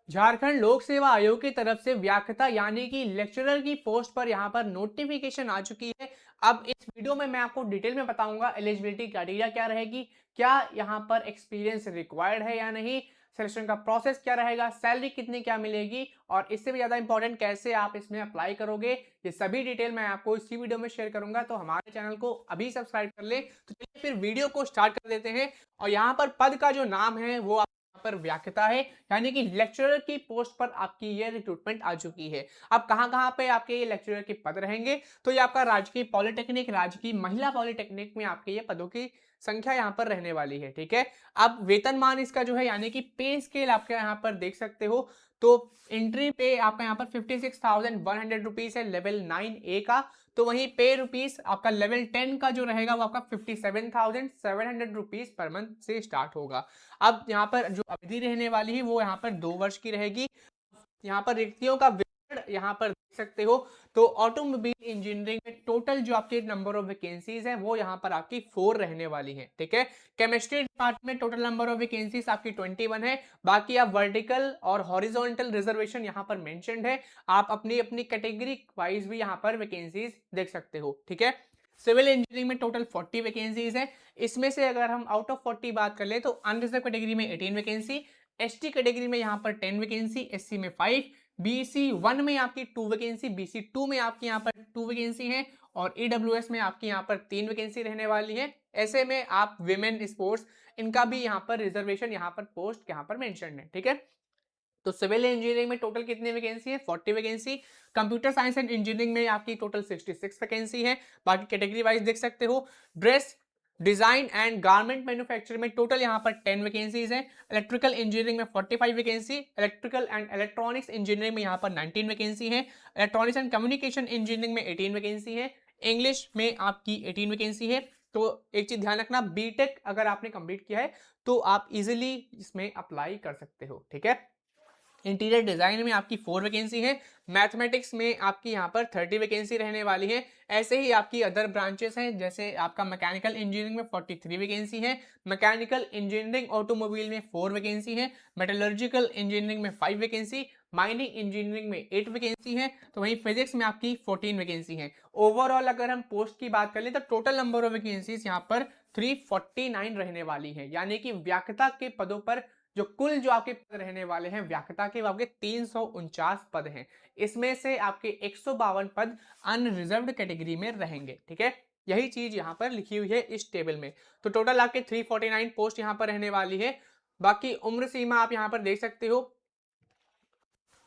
झारखंड लोक सेवा आयोग की तरफ से व्याख्याता यानी कि लेक्चरर की पोस्ट पर यहां पर नोटिफिकेशन आ चुकी है। अब इस वीडियो में मैं आपको डिटेल में बताऊंगा एलिजिबिलिटी क्राइटेरिया क्या रहेगी, क्या यहां पर एक्सपीरियंस रिक्वायर्ड है या नहीं, सिलेक्शन का प्रोसेस क्या रहेगा, सैलरी कितनी क्या मिलेगी, और इससे भी ज्यादा इंपॉर्टेंट कैसे आप इसमें अप्लाई करोगे, ये सभी डिटेल मैं आपको इसी वीडियो में शेयर करूंगा। तो हमारे चैनल को अभी सब्सक्राइब कर ले। तो चलिए फिर वीडियो को स्टार्ट कर देते हैं। और यहाँ पर पद का जो नाम है वो यहाँ पर व्याख्याता है, यानी कि लेक्चरर की पोस्ट पर आपकी ये रिक्रूटमेंट आ चुकी है। अब कहां कहां पे आपके ये लेक्चरर के पद रहेंगे, तो ये आपका राजकीय पॉलिटेक्निक, राजकीय महिला पॉलिटेक्निक में आपके ये पदों की संख्या यहाँ पर रहने वाली है। ठीक है। अब वेतनमान इसका जो है यानी कि पे स्केल आपके यहाँ पर देख सकते हो। तो एंट्री पे आपका यहाँ पर 56,100 रुपीज है लेवल 9A का। तो वहीं पे रुपीज आपका लेवल 10 का जो रहेगा वो आपका 57,700 रुपीज पर मंथ से स्टार्ट होगा। अब यहाँ पर जो अवधि रहने वाली है वो यहाँ पर 2 वर्ष की रहेगी। यहाँ पर रिक्तियों का विवरण यहाँ पर देख सकते हो। तो ऑटोमोबाइल इंजीनियरिंग में टोटल जो आपके नंबर ऑफ वैकेंसीज है वो यहाँ पर आपकी 4 रहने वाली है। ठीक है। केमिस्ट्री डिपार्टमेंट में टोटल नंबर ऑफ वैकेंसीज आपकी 21 है। बाकी आप वर्टिकल और हॉरिजॉन्टल रिजर्वेशन यहाँ पर मेंशन्ड है। आप अपनी अपनी कैटेगरी वाइज भी यहाँ पर वैकेंसीज देख सकते हो। ठीक है। सिविल इंजीनियरिंग में टोटल 40 वैकेंसीज है। इसमें से अगर हम आउट ऑफ 40 बात कर ले तो अनरिजर्व कैटेगरी में 18 वैकेंसी, एसटी कैटेगरी में यहाँ पर 10 वैकेंसी, एससी में 5, बीसी 1 में आपकी 2 वैकेंसी, बीसी 2 में आपकी यहाँ पर 2 वैकेंसी है, और ईडब्ल्यूएस में आपकी यहाँ पर 3 वैकेंसी रहने वाली है। ऐसे में आप विमेन स्पोर्ट्स इनका भी यहाँ पर रिजर्वेशन यहाँ पर पोस्ट यहाँ पर मेंशन है। ठीक है। तो सिविल इंजीनियरिंग में टोटल कितनी वैकेंसी है? 40 vacancy. Computer science and engineering में आपकी टोटल 66 वैकेंसी है। बाकी कैटेगरी वाइज देख सकते हो। Dress design and garment manufacturing में टोटल यहाँ पर 10 वैकेंसीज हैं। इलेक्ट्रिकल इंजीनियरिंग में 45 vacancy, electrical and electronics engineering में यहाँ पर 19 वैकेंसी है, इलेक्ट्रॉनिक्स एंड कम्युनिकेशन इंजीनियरिंग में 18 वैकेंसी है, इंग्लिश में आपकी 18 वैकेंसी है। तो एक चीज ध्यान रखना, बीटेक अगर आपने कंप्लीट किया है तो आप इजिली इसमें अप्लाई कर सकते हो। ठीक है। इंटीरियर डिजाइन में आपकी 4 वैकेंसी है। मैथमेटिक्स में आपकी यहाँ पर 30 वैकेंसी रहने वाली है। ऐसे ही आपकी अदर ब्रांचेस हैं, जैसे आपका मैकेनिकल इंजीनियरिंग में 43 वैकेंसी है, मैकेनिकल इंजीनियरिंग ऑटोमोबाइल में 4 वैकेंसी है, मेटलर्जिकल इंजीनियरिंग में 5 वैकेंसी, माइनिंग इंजीनियरिंग में 8 वैकेंसी है। तो वहीं फिजिक्स में आपकी 14 वैकेंसी है। ओवरऑल अगर हम पोस्ट की बात कर लें तो टोटल नंबर ऑफ वैकेंसीज यहाँ पर 349 रहने वाली है, यानी कि व्याख्याता के पदों पर जो कुल जो आपके पद रहने वाले हैं व्याख्याता के, वो आपके 349 पद हैं। इसमें से आपके 152 पद अनरिजर्व्ड कैटेगरी में रहेंगे। ठीक है। यही चीज यहां पर लिखी हुई है इस टेबल में। तो टोटल आपके 349 पोस्ट यहां पर रहने वाली है। बाकी उम्र सीमा आप यहां पर देख सकते हो।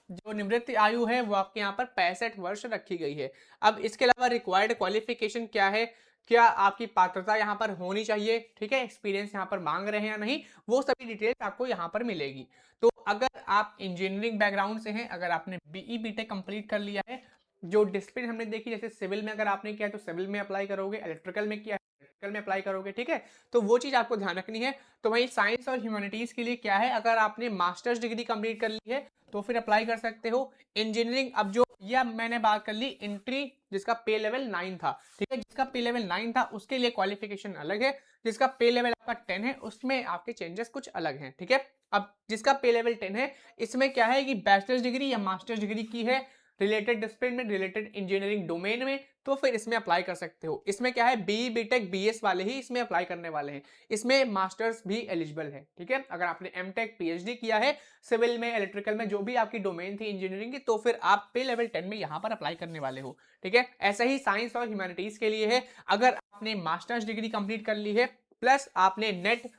जो निवृत्ति आयु है वो आपके यहाँ पर 65 वर्ष रखी गई है। अब इसके अलावा रिक्वायर्ड क्वालिफिकेशन क्या है, क्या आपकी पात्रता यहाँ पर होनी चाहिए, ठीक है, एक्सपीरियंस यहाँ पर मांग रहे हैं या नहीं, वो सभी डिटेल्स आपको यहाँ पर मिलेगी। तो अगर आप इंजीनियरिंग बैकग्राउंड से हैं, अगर आपने बीई बीटेक कंप्लीट कर लिया है, जो डिसिप्लिन हमने देखी, जैसे सिविल में अगर आपने किया है तो सिविल में अप्लाई करोगे, इलेक्ट्रिकल में किया है इलेक्ट्रिकल में अप्लाई करोगे। ठीक है। तो वो चीज आपको ध्यान रखनी है। तो वही साइंस और ह्यूमैनिटीज के लिए क्या है, अगर आपने मास्टर्स डिग्री कंप्लीट कर ली है तो फिर अप्लाई कर सकते हो। इंजीनियरिंग, अब जो यह मैंने बात कर ली एंट्री जिसका पे लेवल 9 था, ठीक है, जिसका पे लेवल 9 था उसके लिए क्वालिफिकेशन अलग है, जिसका पे लेवल आपका 10 है उसमें आपके चेंजेस कुछ अलग हैं। ठीक है। अब जिसका पे लेवल 10 है इसमें क्या है कि बैचलर्स डिग्री या मास्टर्स डिग्री की है रिलेटेड डिसिप्लिन में, रिलेटेड इंजीनियरिंग डोमेन में, तो फिर इसमें अप्लाई कर सकते हो। इसमें क्या है, बीई बीटेक बीएस वाले ही इसमें अप्लाई करने वाले हैं। इसमें मास्टर्स भी एलिजिबल है। ठीक है। अगर आपने एमटेक पीएचडी किया है सिविल में, इलेक्ट्रिकल में, जो भी आपकी डोमेन थी इंजीनियरिंग की, तो फिर आप पे लेवल 10 में यहां पर अप्लाई करने वाले हो। ठीक है। ऐसे ही साइंस और ह्यूमैनिटीज के लिए है, अगर आपने मास्टर्स डिग्री कंप्लीट कर ली है प्लस आपने नेट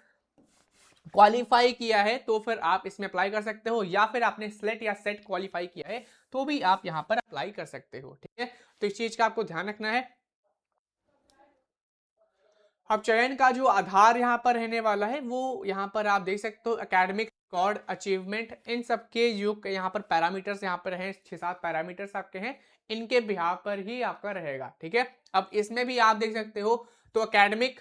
क्वालिफाई किया है तो फिर आप इसमें अप्लाई कर सकते हो, या फिर आपने स्लेट या सेट क्वालिफाई किया है तो भी आप यहां पर अप्लाई कर सकते हो। ठीक है। तो इस चीज का आपको ध्यान रखना है। अब चयन का जो आधार यहाँ पर रहने वाला है वो यहाँ पर आप देख सकते हो, एकेडमिक रिकॉर्ड, अचीवमेंट, इन सबके जो यहाँ पर पैरामीटर्स यहाँ पर हैं, 6-7 पैरामीटर्स आपके हैं, इनके बिहार पर ही आपका रहेगा। ठीक है। अब इसमें भी आप देख सकते हो। तो एकेडमिक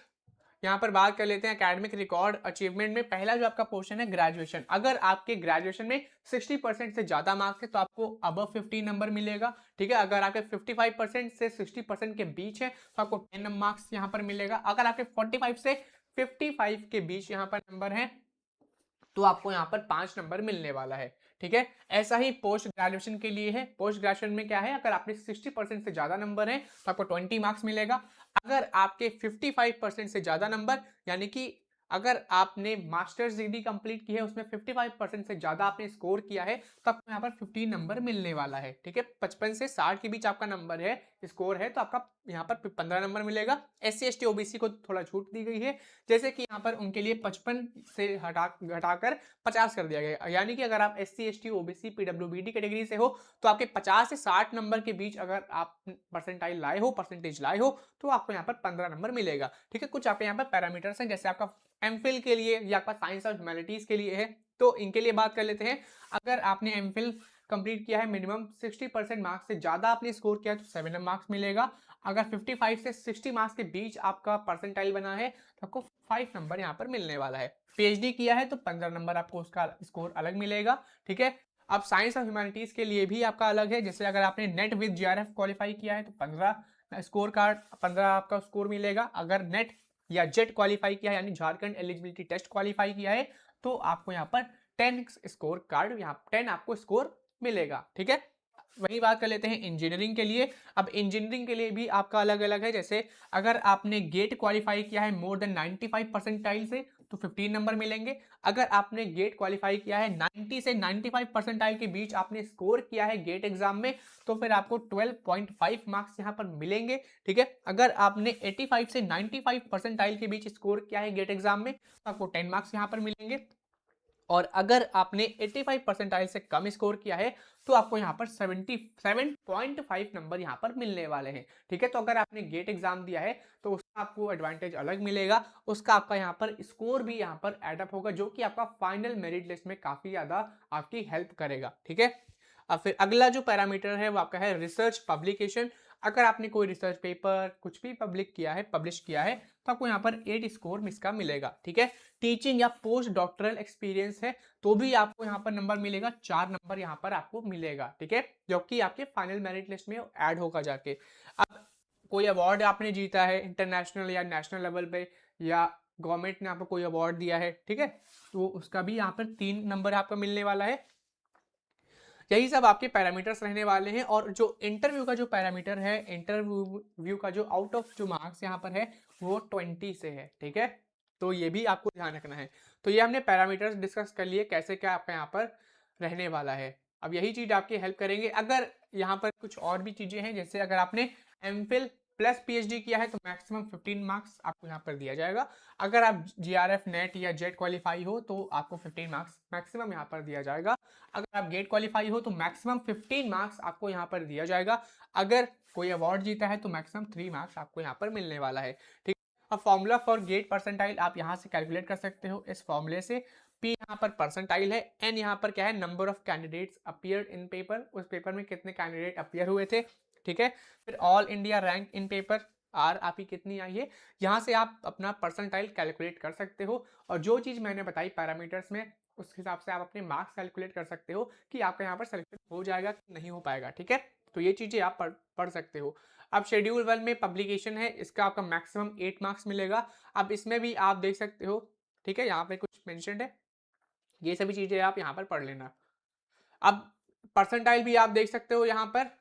यहाँ पर बात कर लेते हैं, एकेडमिक रिकॉर्ड अचीवमेंट में पहला जो आपका पोर्शन है ग्रेजुएशन, अगर आपके ग्रेजुएशन में 60% से ज्यादा मार्क्स है तो आपको अबव 50 नंबर मिलेगा। ठीक है। अगर आपके 55% से 60% के बीच है तो आपको 10 मार्क्स यहाँ पर मिलेगा। अगर आपके 45 से 55 के बीच यहाँ पर नंबर है तो आपको यहाँ पर 5 नंबर मिलने वाला है। ठीक है, ऐसा ही पोस्ट ग्रेजुएशन के लिए है। पोस्ट ग्रेजुएशन में क्या है, अगर आपने 60% से ज्यादा नंबर है तो आपको 20 मार्क्स मिलेगा। अगर आपके 55% से ज्यादा नंबर, यानी कि अगर आपने मास्टर्स डिग्री कंप्लीट की है, उसमें 55% से ज्यादा आपने स्कोर किया है, तो आपको यहाँ पर 15 नंबर मिलने वाला है। ठीक है, 55 से 60 के बीच आपका नंबर है, स्कोर है, तो आपका यहाँ पर 15 नंबर मिलेगा। SC ST OBC को थोड़ा छूट दी गई है, जैसे कि यहाँ पर उनके लिए 55 से घटाकर 50 कर दिया गया। यानी कि अगर आप SC ST OBC PWBD category से हो तो आपके 50 से 60 नंबर के बीच अगर आप परसेंटाइल लाए हो, परसेंटेज लाए हो, तो आपको यहाँ पर 15 नंबर मिलेगा। ठीक है, कुछ आपके यहाँ पर पैरामीटर्स हैं, जैसे आपका MPhil के लिए या आपका साइंस और ह्यूमैनिटीज के लिए है, तो इनके लिए बात कर लेते हैं। अगर आपने MPhil कंप्लीट किया है, मिनिमम 60% मार्क्स से ज्यादा आपने स्कोर किया है, तो 7 मार्क्स मिलेगा। अगर 55 से 60 मार्क्स के बीच आपका परसेंटाइल बना है तो आपको 5 नंबर यहाँ पर मिलने वाला है। PhD किया है तो 15 नंबर आपको उसका स्कोर अलग मिलेगा। ठीक है, अब साइंस और ह्यूमैनिटीज के लिए भी आपका अलग है, जैसे अगर आपने नेट विद GRF क्वालिफाई किया है तो 15 स्कोर कार्ड 15 आपका स्कोर मिलेगा। अगर नेट या जेट क्वालिफाई किया है, यानी झारखंड एलिजिबिलिटी टेस्ट क्वालिफाई किया है, तो आपको यहाँ पर 10 स्कोर कार्ड, यहाँ 10 आपको स्कोर मिलेगा। ठीक है, वही बात कर लेते हैं इंजीनियरिंग के लिए। अब इंजीनियरिंग के लिए भी आपका अलग अलग है, जैसे अगर आपने गेट क्वालिफाई किया है मोर देन 95 परसेंटाइल से तो 15 नंबर मिलेंगे। अगर आपने गेट क्वालिफाई किया है 90 से 95 परसेंटाइल के बीच आपने स्कोर किया है गेट एग्जाम में, तो फिर आपको 12.5 मार्क्स यहाँ पर मिलेंगे। ठीक है, अगर आपने 85 से 95 परसेंटाइल के बीच स्कोर किया है गेट एग्जाम में, तो आपको 10 मार्क्स यहाँ पर मिलेंगे। और अगर आपने 85 परसेंटाइल से कम स्कोर किया है तो आपको यहाँ पर 77.5 नंबर यहाँ पर मिलने वाले हैं। ठीक है, तो अगर आपने गेट एग्जाम दिया है तो उसका आपको एडवांटेज अलग मिलेगा, उसका आपका यहाँ पर स्कोर भी यहाँ पर एडअप होगा, जो कि आपका फाइनल मेरिट लिस्ट में काफी ज्यादा आपकी हेल्प करेगा। ठीक है, अब फिर अगला जो पैरामीटर है वो आपका है रिसर्च पब्लिकेशन। अगर आपने कोई रिसर्च पेपर कुछ भी पब्लिश किया है तो आपको यहाँ पर 8 स्कोर इसका मिलेगा। ठीक है, टीचिंग या पोस्ट डॉक्टरल एक्सपीरियंस है तो भी आपको यहाँ पर नंबर मिलेगा, 4 नंबर यहाँ पर आपको मिलेगा। ठीक है, जो कि आपके फाइनल मेरिट लिस्ट में ऐड होगा जाके। अब कोई अवार्ड आपने जीता है इंटरनेशनल या नेशनल लेवल पे, या गवर्नमेंट ने आपको कोई अवार्ड दिया है, ठीक है, तो उसका भी यहाँ पर 3 नंबर आपको मिलने वाला है। यही सब आपके पैरामीटर्स रहने वाले हैं। और जो इंटरव्यू का जो पैरामीटर है, इंटरव्यू का जो आउट ऑफ जो मार्क्स यहाँ पर है वो 20 से है। ठीक है, तो ये भी आपको ध्यान रखना है। तो ये हमने पैरामीटर्स डिस्कस कर लिए, कैसे क्या आपका यहाँ पर रहने वाला है। अब यही चीज आपकी हेल्प करेंगे। अगर यहाँ पर कुछ और भी चीजें हैं, जैसे अगर आपने MPhil प्लस PhD किया है तो मैक्सिमम 15 मार्क्स आपको यहाँ पर दिया जाएगा। अगर आप GRF नेट या जेट क्वालिफाई हो तो आपको 15 मार्क्स मैक्सिमम यहाँ पर दिया जाएगा। अगर आप गेट क्वालिफाई हो तो मैक्सिमम 15 मार्क्स आपको यहाँ पर दिया जाएगा। अगर कोई अवार्ड जीता है तो मैक्सिमम 3 मार्क्स आपको यहाँ पर मिलने वाला है। ठीक, अब फॉर्मूला फॉर गेट परसेंटाइल आप यहाँ से कैलकुलेट कर सकते हो इस फॉर्मूले से। P यहाँ पर परसेंटाइल है, N यहाँ पर क्या है, number of candidates appeared in paper, उस पेपर में कितने कैंडिडेट अपीयर हुए थे। ठीक है, फिर all India rank in paper, R आपकी कितनी आई है, यहाँ से आप अपना परसेंटाइल कैलकुलेट कर सकते हो। और जो चीज मैंने बताई पैरामीटर्स में, उस हिसाब से आप अपने मार्क्स कैलकुलेट कर सकते हो कि आपका यहाँ पर सिलेक्शन हो जाएगा कि नहीं हो पाएगा। ठीक है, तो ये चीजें आप पढ़ सकते हो। अब शेड्यूल 1 में पब्लिकेशन है, इसका आपका मैक्सिमम 8 मार्क्स मिलेगा। अब इसमें भी आप देख सकते हो, ठीक है, यहाँ पे कुछ मेंशन्ड है, ये सभी चीजें आप यहाँ पर पढ़ लेना। अब परसेंटाइल भी आप देख सकते हो यहाँ पर।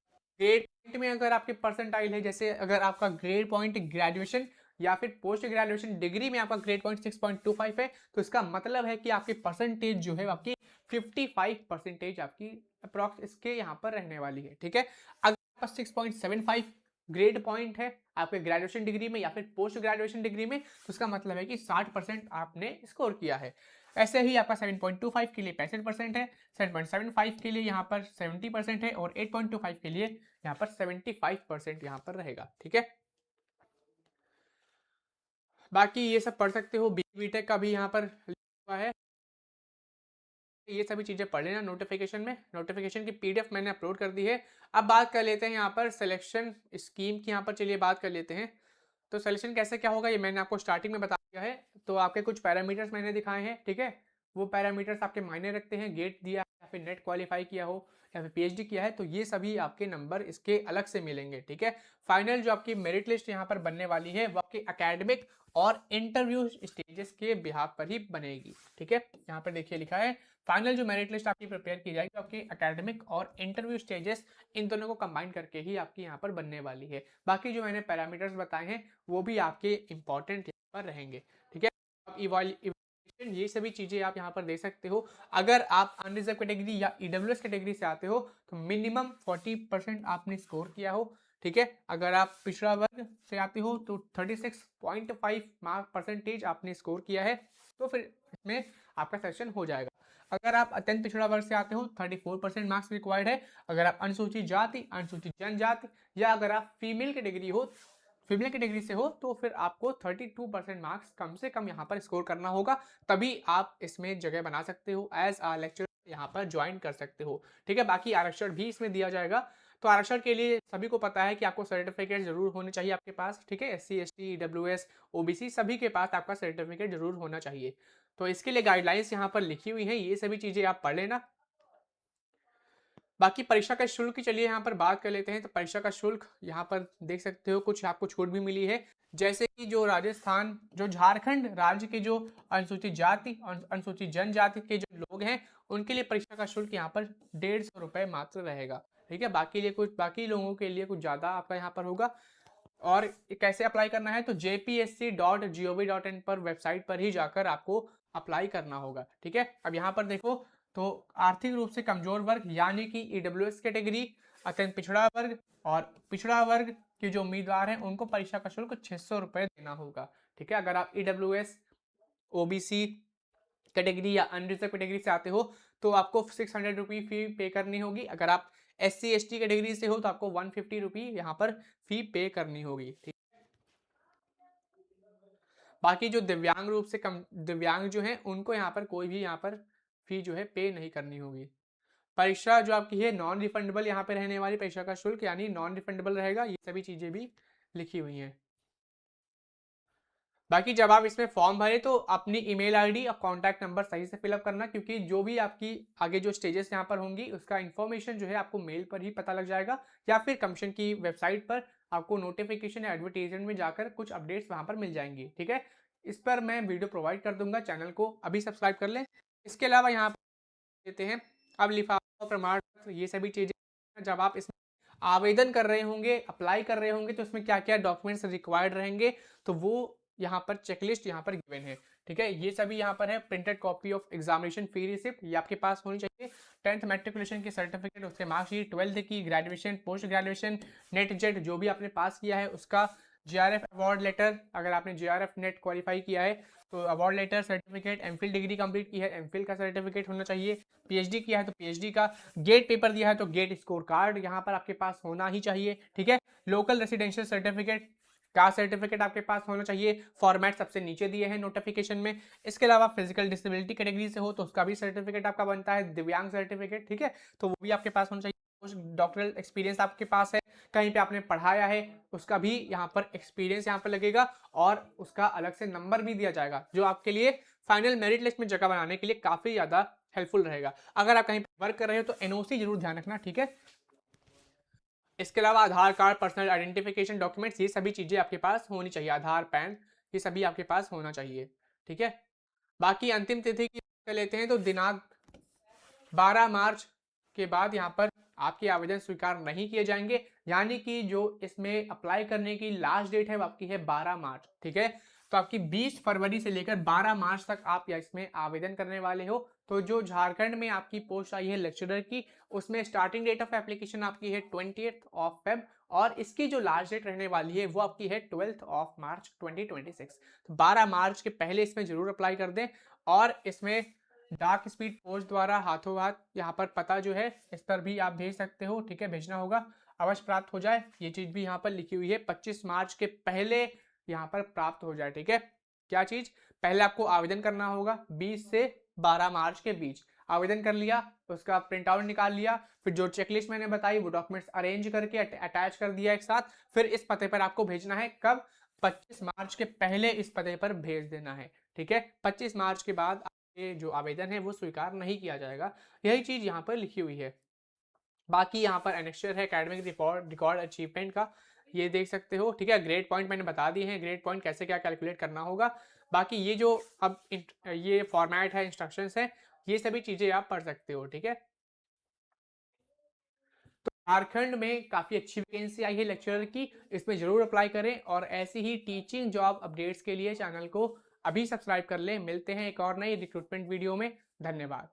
ग्रेड पॉइंट में अगर आपके परसेंटाइल है, जैसे अगर आपका ग्रेड पॉइंट ग्रेजुएशन या फिर पोस्ट ग्रेजुएशन डिग्री में आपका ग्रेड पॉइंट 6.25 है, तो इसका मतलब है कि आपकी परसेंटेज जो है आपकी 55 परसेंटेज आपकी अप्रॉक्स इसके यहाँ पर रहने वाली है। ठीक है, अगर आपका 6.75 ग्रेड पॉइंट है आपके ग्रेजुएशन डिग्री में या फिर पोस्ट ग्रेजुएशन डिग्री में, तो इसका मतलब है कि 60% आपने स्कोर किया है। ऐसे ही आपका 7.25 के लिए 65% है, 7.75 के लिए यहाँ पर 70% है, और 8.25 के लिए यहाँ पर 75% यहाँ पर रहेगा। ठीक है, बाकी ये सब पढ़ सकते हो, BTech का भी यहाँ पर लिखा हुआ है, ये सभी चीजें पढ़ लेना। नोटिफिकेशन में, नोटिफिकेशन की PDF मैंने अपलोड कर दी है। अब बात कर लेते हैं यहाँ पर सिलेक्शन स्कीम की, यहाँ पर चलिए बात कर लेते हैं। तो सिलेक्शन कैसे क्या होगा ये मैंने आपको स्टार्टिंग में बता दिया है। तो आपके कुछ पैरामीटर्स मैंने दिखाए हैं, ठीक है, वो पैरामीटर्स आपके मायने रखते हैं, गेट दिया है या फिर नेट क्वालिफाई किया हो या फिर पीएचडी किया है, तो ये सभी आपके नंबर इसके अलग से मिलेंगे। ठीक है, फाइनल जो आपकी मेरिट लिस्ट यहाँ पर बनने वाली है वो आपके एकेडमिक और इंटरव्यू स्टेजेस के बिहाफ पर ही बनेगी। ठीक है, यहाँ पर देखिए लिखा है फाइनल जो मेरिट लिस्ट आपकी प्रिपेयर की जाएगी आपकी एकेडमिक और इंटरव्यू स्टेजेस इन दोनों को कंबाइन करके ही आपकी यहाँ पर बनने वाली है। बाकी जो मैंने पैरामीटर्स बताए हैं वो भी आपके इंपॉर्टेंट यहाँ पर रहेंगे। ठीक है, इवैल्यूएशन ये सभी चीजें आप यहाँ पर दे सकते हो। अगर आप अनरिजर्व कैटेगरी या ईडब्ल्यूएस कैटेगरी से आते हो तो मिनिमम 40% आपने स्कोर किया हो। ठीक है, अगर आप पिछड़ा वर्ग से आते हो तो 36.5 मार्क परसेंटेज आपने स्कोर किया है, तो फिर इसमें आपका सिलेक्शन हो जाएगा। अगर आप अत्यंत पिछड़ा वर्ग से आते हो 34% मार्क्स रिक्वायर्ड है। अगर आप अनुसूचित जाति, अनुसूचित जनजाति या अगर आप फीमेल कैटेगरी से हो तो फिर आपको 32% मार्क्स कम से कम यहाँ पर स्कोर करना होगा, तभी आप इसमें जगह बना सकते हो, एज आ लेक्चरर यहाँ पर ज्वाइन कर सकते हो। ठीक है, बाकी आरक्षण भी इसमें दिया जाएगा। तो आरक्षण के लिए सभी को पता है कि आपको सर्टिफिकेट जरूर होने चाहिए आपके पास। ठीक है, SC ST EWS OBC सभी के पास आपका सर्टिफिकेट जरूर होना चाहिए। तो इसके लिए गाइडलाइंस यहाँ पर लिखी हुई है, ये सभी चीजें आप पढ़ लेना। बाकी परीक्षा का शुल्क की चलिए यहाँ पर बात कर लेते हैं। तो परीक्षा का शुल्क यहाँ पर देख सकते हो कुछ आपको छूट भी मिली है, जैसे कि जो राजस्थान, जो झारखंड राज्य के जो अनुसूचित जाति और अनुसूचित जनजाति के जो लोग हैं उनके लिए परीक्षा का शुल्क यहाँ पर 150 रुपये मात्र रहेगा। ठीक है, बाकी लोगों के लिए कुछ ज्यादा आपका यहाँ पर होगा। और कैसे अप्लाई करना है, तो jpsc.gov.in पर वेबसाइट पर ही जाकर आपको अप्लाई करना होगा। ठीक है, अब यहाँ पर देखो तो आर्थिक रूप से कमजोर वर्ग यानी कि ईडब्ल्यूएस कैटेगरी, अत्यंत पिछड़ा वर्ग और पिछड़ा वर्ग के जो उम्मीदवार हैं उनको परीक्षा का शुल्क 600 रुपये देना होगा। ठीक है, अगर आप ईडब्ल्यूएस ओबीसी कैटेगरी या अनरिजर्व कैटेगरी से आते हो तो आपको 600 रुपी फी पे करनी होगी। अगर आप SC ST कैटेगरी से हो तो आपको 150 रुपी यहाँ पर फी पे करनी होगी। ठीक, बाकी जो दिव्यांग रूप से कम दिव्यांग जो हैं उनको यहाँ पर कोई भी यहाँ पर फी जो है पे नहीं करनी होगी। परीक्षा जो आपकी है नॉन रिफंडेबल यहाँ पे रहने वाली परीक्षा का शुल्क यानी नॉन रिफंडेबल रहेगा, ये सभी चीजें भी लिखी हुई हैं। बाकी जब आप इसमें फॉर्म भरे तो अपनी ईमेल आईडी और कॉन्टैक्ट नंबर सही से फिलअप करना, क्योंकि जो भी आपकी आगे जो स्टेजेस यहाँ पर होंगी उसका इन्फॉर्मेशन जो है आपको मेल पर ही पता लग जाएगा या फिर कमीशन की वेबसाइट पर आपको नोटिफिकेशन या एडवर्टीजमेंट में जाकर कुछ अपडेट्स वहां पर मिल जाएंगी। ठीक है, इस पर मैं वीडियो प्रोवाइड कर दूंगा, चैनल को अभी सब्सक्राइब कर लें। इसके अलावा यहाँ पर देते हैं अब लिफाफा, प्रमाण पत्र, ये सभी चीजें जब आप इसमें आवेदन कर रहे होंगे, अप्लाई कर रहे होंगे तो इसमें क्या क्या डॉक्यूमेंट्स रिक्वायर्ड रहेंगे तो वो यहाँ पर चेकलिस्ट यहाँ पर गिवन है। ठीक है, ये सभी यहाँ पर है। Printed copy of examination fee receipt ये आपके पास होनी चाहिए। 10th मैट्रिकुलेशन की सर्टिफिकेट, उसके मार्कशीट, 12th की, graduation, post graduation, net jet जो भी आपने पास किया है उसका, JRF अवार्ड लेटर, अगर आपने JRF नेट क्वालिफाई किया है तो award letter, certificate, MPhil degree complete की है एमफिल का सर्टिफिकेट होना चाहिए, PhD किया है तो PhD का, गेट पेपर दिया है तो गेट स्कोर कार्ड यहाँ पर आपके पास होना ही चाहिए। ठीक है, local residential certificate, caste certificate आपके पास होना चाहिए, फॉर्मेट सबसे नीचे दिए हैं नोटिफिकेशन में। इसके अलावा फिजिकल डिसेबिलिटी कैटेगरी से हो तो उसका भी सर्टिफिकेट आपका बनता है, दिव्यांग सर्टिफिकेट। ठीक है, तो वो भी आपके पास होना चाहिए। डॉक्टरल एक्सपीरियंस आपके पास है, कहीं पे आपने पढ़ाया है उसका भी यहाँ पर एक्सपीरियंस यहाँ पर लगेगा और उसका अलग से नंबर भी दिया जाएगा जो आपके लिए फाइनल मेरिट लिस्ट में जगह बनाने के लिए काफी ज्यादा हेल्पफुल रहेगा। अगर आप कहीं वर्क कर रहे हो तो NOC जरूर ध्यान रखना। ठीक है, इसके अलावा आधार कार्ड, पर्सनल आइडेंटिफिकेशन डॉक्यूमेंट्स, ये सभी चीजें आपके पास होनी चाहिए, आधार, पैन, ये सभी आपके पास होना चाहिए। ठीक है, बाकी अंतिम तिथि की बात कर लेते हैं तो दिनांक 12 मार्च के बाद यहाँ पर आपके आवेदन स्वीकार नहीं किए जाएंगे, यानी कि जो इसमें अप्लाई करने की लास्ट डेट है वो आपकी है 12 मार्च। ठीक है, तो आपकी 20 फरवरी से लेकर 12 मार्च तक आप इसमें आवेदन करने वाले हो। तो जो झारखंड में आपकी पोस्ट आई है लेक्चरर की, उसमें स्टार्टिंग डेट ऑफ एप्लीकेशन आपकी है 20th ऑफ फेब और इसकी जो लास्ट डेट रहने वाली है वो आपकी है 12th ऑफ मार्च 2026। तो 12 मार्च के पहले इसमें जरूर अप्लाई कर दें और इसमें डार्क स्पीड पोस्ट द्वारा हाथों हाथ यहाँ पर पता जो है इस पर भी आप भेज सकते हो। ठीक है, भेजना होगा, अवश्य प्राप्त हो जाए, ये चीज भी यहाँ पर लिखी हुई है 25 मार्च के पहले यहाँ पर प्राप्त हो जाए। ठीक है, क्या चीज, पहले आपको आवेदन करना होगा 20 से 12 मार्च के बीच आवेदन कर लिया, उसका प्रिंट आउट निकाल लिया, फिर जो चेकलिस्ट मैंने बताई वो डॉक्यूमेंट्स अरेंज करके अटैच कर दिया एक साथ, फिर इस पते पर आपको भेजना है। कब, 25 मार्च के पहले इस पते पर भेज देना है। ठीक है, 25 मार्च के बाद ये जो आवेदन है वो स्वीकार नहीं किया जाएगा। यही चीज़ यहाँ पर लिखी हुई है। बाकी यहाँ पर एनेक्स्चर है एकेडमिक रिकॉर्ड अचीवमेंट का, ये देख सकते हो, ठीक है। ग्रेड पॉइंट मैंने बता दिए हैं, ग्रेड पॉइंट कैसे क्या कैलकुलेट करना होगा। बाकी ये जो अब ये फॉर्मेट है, इंस्ट्रक्शंस है, ये सभी चीज़ें आप पढ़ सकते हो, ठीक है। तो झारखंड में काफ़ी अच्छी वैकेंसी आई है लेक्चरर की, इसमें ज़रूर अप्लाई करें और ऐसी ही टीचिंग जॉब अपडेट्स के लिए चैनल को अभी सब्सक्राइब कर लें। मिलते हैं एक और नई रिक्रूटमेंट वीडियो में। धन्यवाद।